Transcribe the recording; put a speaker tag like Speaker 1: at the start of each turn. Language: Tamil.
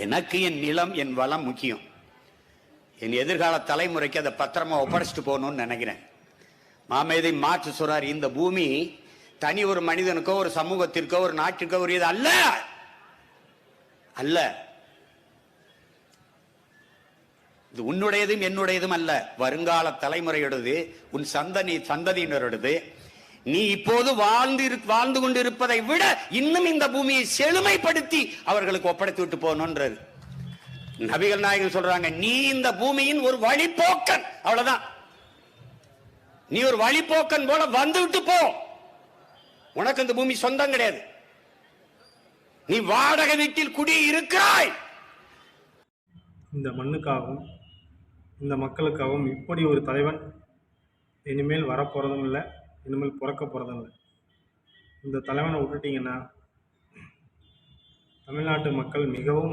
Speaker 1: எனக்கு என் நிலம், என் வளம் முக்கியம். என் எதிர்கால தலைமுறைக்கு அதை பத்திரமா ஒப்படைச்சிட்டு போகணும்னு நினைக்கிறேன். மாமேதை மாற்று சொல்றார், இந்த பூமி தனி ஒரு மனிதனுக்கோ ஒரு சமூகத்திற்கோ ஒரு நாட்டிற்கோ ஒரு இது அல்ல அல்ல. இது உன்னுடையதும் என்னுடையதும் அல்ல, வருங்கால தலைமுறையுடையது, உன் சந்ததியினருடையது. நீ இப்போது வாழ்ந்து கொண்டிருப்பதை விட இன்னும் இந்த பூமியை செழுமைப்படுத்தி அவர்களுக்கு ஒப்படைத்து விட்டு போகணும்ன்றது. நபிகள் நாயகம் சொல்றாங்க, நீ இந்த பூமியின் ஒரு வழிபோக்கன், அவ்வளவுதான். நீ ஒரு வழிபோக்கன் போல வந்து விட்டு போ. உனக்கு இந்த பூமி சொந்தம் கிடையாது. நீ வாடகை வீட்டில் குடி இருக்கிறாய்.
Speaker 2: இந்த மண்ணுக்காகவும் இந்த மக்களுக்காகவும் இப்படி ஒரு தலைவன் இனிமேல் வரப்போறதும் இல்லை, இனிமேல் பிறக்க போறதும் இல்லை. இந்த தலைவனை விட்டுட்டீங்கன்னா தமிழ்நாட்டு மக்கள் மிகவும்